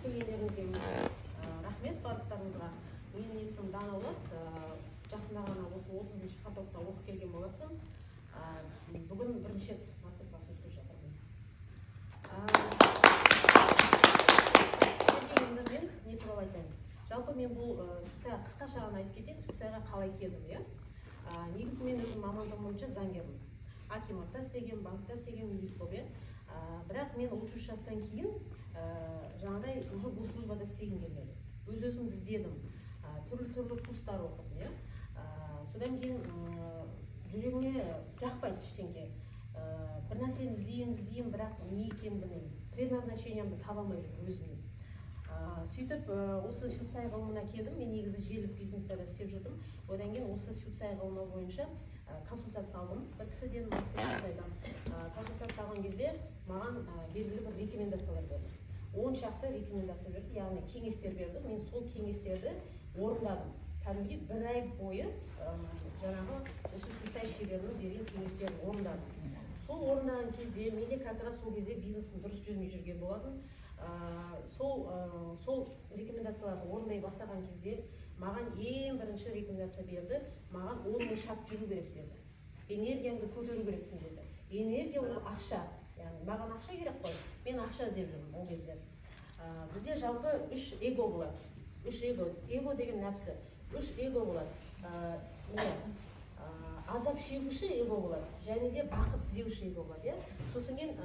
келгендеріңізге рахмет барлықтарыңызға. Менің есімім Данаулат. Жақында ғана осы 30-ші потокта оқып келген болатынмын. Бүгін бірінші рет мастер-класс өтіп жатырмын. Енді мен не туралы айтайын. Жалпы мен бұл сутсайға қысқаша ғана айтып кетейін, сутсайға қалай келдім. Негізі мен өзім мамандығым бойынша заңгермін. Акиматта істеген, банкта істеген, юрист болып. Бірақ мен 33 жастан кейін жаңағыдай уже бұл службада істегім келмеді. Өз-өзімді іздедім. Түрлі курстар оқыдым. Содан кейін жүрегіме жақпайды ештеңе. Бір нәрсені іздеймін, бірақ не екенін білмеймін. Предназначениямды таба алмай жүрмін өзімнің. Сөйтіп осы сутсай ғылымына келдім. Мен негізі желілік бизнесте істеп жүрдім. Одан кейін осы сутсай ғылымы бойынша консультация алдым. Бір кісіден сутсайдан консультация алған кезде маған белгілі бір рекомендациялар берді. 10 шақты рекомендация берді, яғни кеңестер берді. Мен сол кеңестерді орындадым. Кәдімгідей бір ай бойы жаңағы осы сутсай шеберінің берген кеңестерін орындадым. Сол орындаған кезде менде как раз сол кезде бизнесім дұрыс жүрмей жүрген болатын. Сол рекомендацияларды орындай бастаған кезде маған ең бірінші рекомендация берді. Маған 10 шарт жүру керек деді. Энергияңды көтеру керексің деді. Энергия ол ақша. Яғни маған ақша керек қой. Мен ақша іздеп жүрмін ол кезде. Бізде жалпы 3 эго болады. 3 эго. Эго деген нәпсі. 3 эго болады. Азап шегуші эго болады. Және де бақыт іздеуші эго болады. Сосын кейін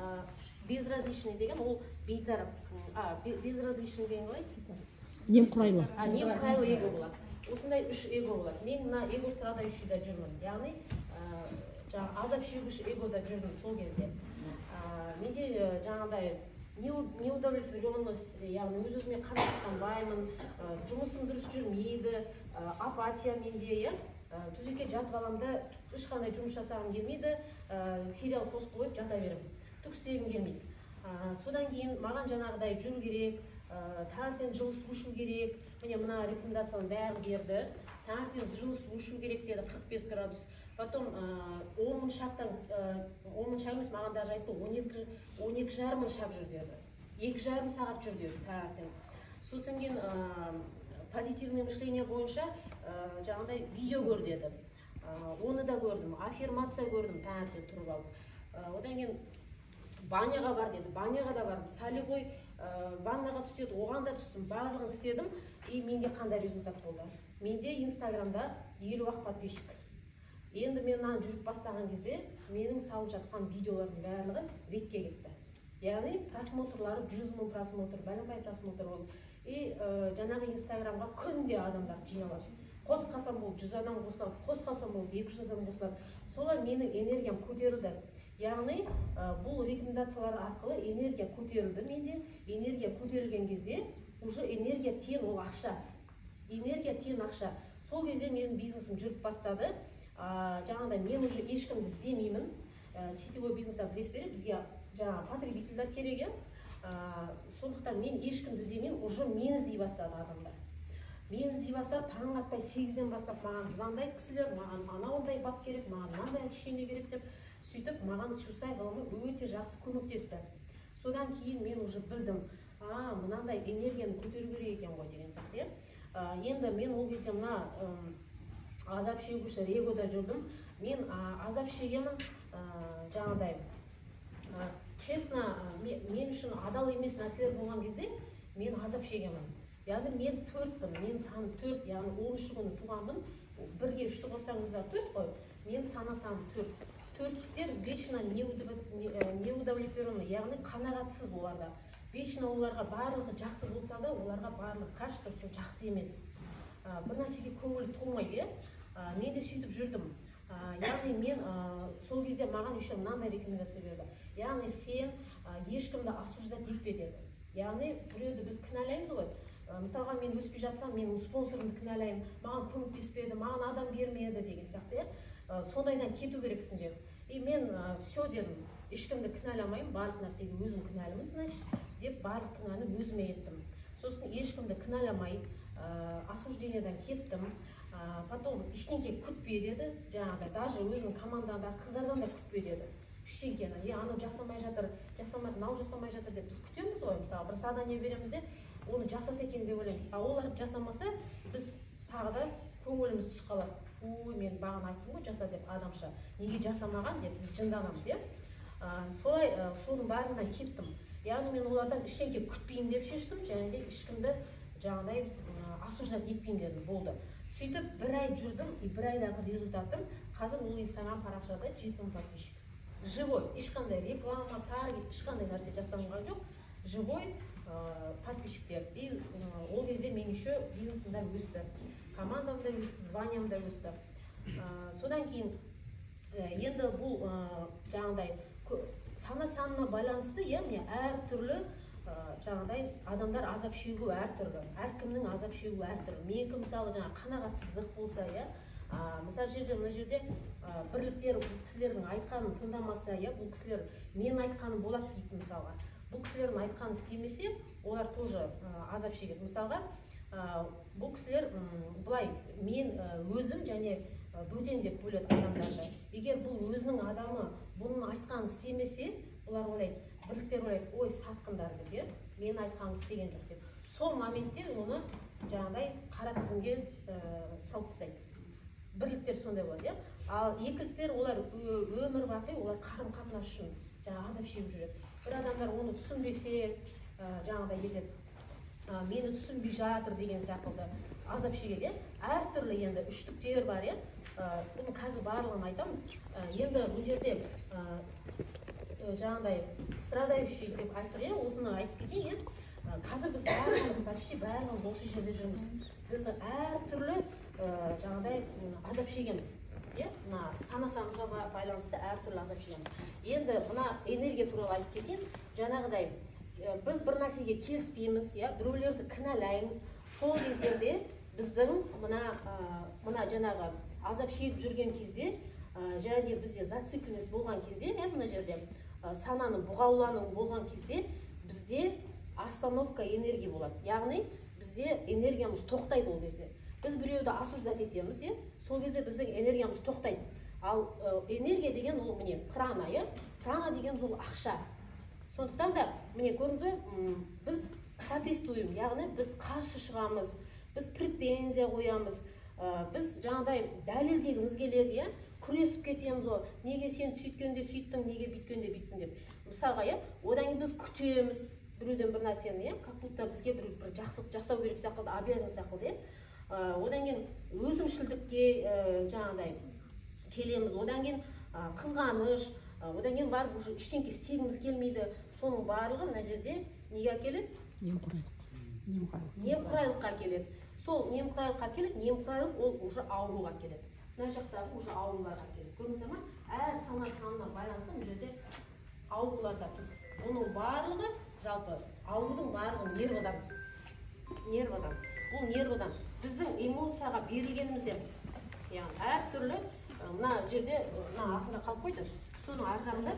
безразличный деген ол бейтарап. Безразличный деген қалай? Немқұрайлы. Немқұрайлы эго болады. Осындай 3 эго болады. Мен мына эго страдающийда жүрмін. Яғни азап шегуші эгода жүрдім сол кезде. Менде жаңағыдай неудовлетворенность, яғни өз-өзіме қанағаттанбаймын, жұмысым дұрыс жүрмейді, апатия менде, төсекке жатып аламын, ешқандай жұмыс жасағым келмейді, сериал қосып қойып жата беремін. Түк істегім келмейді. Содан кейін маған жаңағыдай жүру керек, таңертең жылы су ішу керек. Міне мына рекомендацияның бәрі берді. Таңертең жылы су ішу керек деді, 45 градус. Потом 10 шақтан, 10 шақ емес, маған даже айтты, 12,5 шақ жүр деді. 2,5 сағат жүр деді таңертең. Сосын кейін позитивный мышление бойынша жаңағыдай видео көр деді. Оны да көрдім, аффирмация көрдім таңертең тұрып алып. Одан кейін баняға бар деді, баняға да бардым. Солевой ваннаға түседі, оған да түстім, барлығын істедім. И менде қандай результат болды? Менде инстаграмда 50-ақ подписчик. Енді мен жүріп бастаған кезде менің салып жатқан видеолардың барлығы ретке кетті. Яғни просмотрлары 100 000 просмотр, бәлембай просмотр болды. И жаңағы инстаграмға күнде адамдар жиналады. Қосқасам болды 100 адам қосылады, қосқасам болды 200 адам қосылады. Солай менің энергиям көтерілді. Яғни бұл рекомендациялар арқылы энергия көтерілді менде. Энергия көтерілген кезде уже энергия тен ол ақша. Энергия тен ақша. Сол кезде менің бизнесім жүріп бастады. Жаңағыдай мен уже ешкімді іздемеймін. Сетевой бизнесте білесіздер, бізге жаңағы потребительдер керек. Сондықтан мен ешкімді іздемеймін, уже мені іздей бастады адамдар. Мені іздей бастады, таң атпай 8-ден бастап маған звондайды кісілер, маған анауындай бап керек, маған мынандай кішкене керек деп. Сөйтіп маған сутсай ғылымы өте жақсы көмектесті. Содан кейін мен уже білдім, мынандай энергияны көтеру керек екен ғой деген сияқты. Енді мен ол кезде мына азап шегуші эгода жүрдім. Мен азап шегемін, жаңағыдай, честно, мен үшін адал емес нәрселер болған кезде мен азап шегемін. Яғни мен 4-пін, мен саны 4, яғни 13 күні туғанмын, бірге 3-ті қоссаңыздар 4 қой, мен саны 4. 4-тер вечно неудовлетворенный, яғни қанағатсыз оларда. Вечно оларға барлығы жақсы болса да, оларға барлығы качество жақсы емес. Бір нәрсеге көңіл толмайды. Мен де сөйтіп жүрдім. Яғни мен сол кезде маған еще мынандай рекомендация берді. Яғни сен ешкімді осуждать етпе деді. Яғни біреуді біз кінәлаймыз ғой. Мысалға мен өспей жатсам, мен спонсорымды кінәлаймын, маған көмектеспеді, маған адам бермеді деген сияқты. Сондайдан кету керексің деді. И мен все дедім, ешкімді кінәламаймын, барлық нәрсеге өзім кінәлімін, значит, деп барлық кінәні өзіме еттім. Сосын ешкімді кінәламай, осуждениеден кеттім. Потом ештеңке күтпе деді, жаңағыдай, даже өзінің командадағы қыздардан да күтпе деді. ештеңкені аны жасамай жатыр, мынау жасамай жатыр деп біз күтеміз ғой. Мысалы бір задание береміз де оны жасаса екен деп ойлаймыз. А олар жасамаса біз тағы да көңіліміз түсіп қалады. Ой, мен бағана айттым ғой жаса деп адамша, неге жасамаған деп біз жынданамыз, солай соның бәрінен кеттім. Яғни мен олардан ештеңке күтпеймін деп шештім, және де ешкімді жаңағыдай осуждать етпеймін дедім, болды. Сөйтіп бір ай жүрдім, бір айдағы результатым қазір ол Instagram парақшада 7 мың подписчик. Живой, ешқандай реклама, таргет, ешқандай нәрсе жасалынған жоқ. Живой подписчиктер. И ол кезде мен еще бизнесім да өсті, командам да өсті, званиям да өсті. Содан кейін енді бұл жаңағыдай сана-санына байланысты, міне әртүрлі жаңағыдай адамдар азап шегу әртүрлі, әркімнің азап шегу әртүрлі. Менікі мысалы жаңа қанағатсыздық болса, мысалы мына жерде бірліктер бұл кісілердің айтқанын тыңдамаса, бұл кісілер мен айтқаным болады дейді мысалға. Бұл кісілердің айтқанын істемесе, олар тоже азап шегеді. Мысалға, бұл кісілер былай мен өзім және бөтен деп бөледі адамдарды. Егер бұл өзінің адамы бұның айтқанын істемесе, олар ойлайды, бірліктер ойлайды, ой, сатқындар деп, мен айтқанын істеген жоқ деп. Сол моментте оны жаңағыдай қара тізімге салып тастайды. Бірліктер сондай болады, ал екіліктер олар өмір бақи, олар қарым-қатынас үшін жаңа азап шегіп жүреді. Бір адамдар оны түсінбесе, жаңағыдай етеді, мені түсінбей жатыр деген сияқты азап шегеді. Әртүрлі енді үштіктер бар, бұны қазір барлығын айтамыз. Енді бұл жерде жаңағыдай страдающий деп айттық, осыны айтып кетейін. Қазір біз барлығымыз, почти барлығымыз осы жерде жүрміз. Біз әртүрлі жаңағыдай азап шегеміз. Сана-санымызға байланысты әртүрлі азап шегеміз. Енді мына энергия туралы айтып кетейін. Жаңағыдай біз бір нәрсеге келіспейміз, біреулерді кінәлаймыз. Сол кездерде біздің мына жаңағы азап шегіп жүрген кезде, және де бізде зацикленность болған кезде, мына жерде сананың бұғаулануы болған кезде бізде остановка энергия болады. Яғни бізде энергиямыз тоқтайды ол кезде. Біз біреуді осуждать етеміз, сол кезде біздің энергиямыз тоқтайды. Ал энергия деген ол міне прана, прана деген ол ақша. Сондықтан да міне көрдіңіз бе, біз протестуем, яғни біз қарсы шығамыз, біз претензия қоямыз, біз жаңағыдай дәлелдегіміз келеді, күресіп кетеміз, неге сен сөйткенде сөйттің, неге бүйткенде бүйттің деп. Мысалға, одан кейін біз күтеміз біреуден бір нәрсені, как будто бізге бір жақсылық жасау керек сияқты, обязан сияқты. Одан кейін өзімшілдікке жаңағыдай келеміз, одан кейін қызғаныш, одан кейін барып уже ештеңке істегіміз келмейді. Соның барлығы мына жерде неге әкеледі? Немқұрайлыққа келеді. Сол немқұрайлыққа келеді, немқұрайлық ол уже ауруға келеді. Мына жақтағы уже ауруларға келеді. Көрдіңіздер ме? Әр сана-санына байланысты мына жерде ауруларда тұр. Оның барлығы жалпы аурудың барлығы нервадан. Бұл нервадан. Біздің эмоцияға берілгенімізден, әртүрлі мына жерде артында қалып қойды. Соның арқағында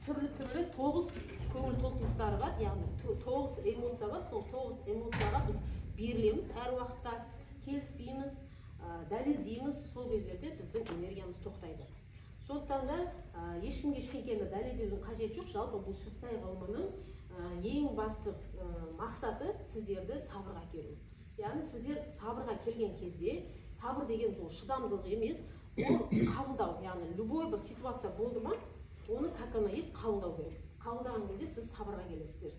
түрлі 9 көңіл толқыныстары бар, яғни 9 эмоция бар. Сол 9 эмоцияға біз берілеміз әр уақытта, келіспейміз, дәлелдейміз. Сол кездерде біздің энергиямыз тоқтайды. Сондықтан да ешкімге ештеңені дәлелдеудің қажеті жоқ. Жалпы бұл сүтсай ғылымының ең басты мақсаты сіздерді сабырға келу. Яғни сіздер сабырға келген кезде, сабыр деген сол шыдамдылық емес, ол қабылдау. Яғни любой бір ситуация болды ма, оны как она есть қабылдау керек. Қабылдаған кезде сіз сабырға келесіздер.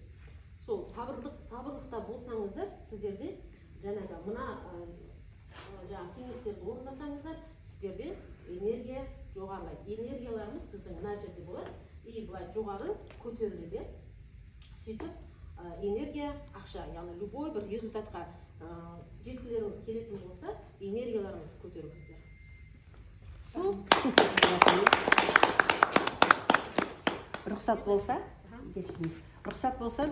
Сол сабырлықта болсаңыздар, сіздерде жаңағы мына кеңестерді орындасаңыздар, сіздерде энергия жоғарылайды. Энергияларымыз біздің мына жерде болады, и былай жоғары көтеріледі. Сөйтіп энергия ақша, яғни любой бір результатқа жеткілеріңіз келетін болса, энергияларыңызды көтеріңіздер. Рұқсат болса,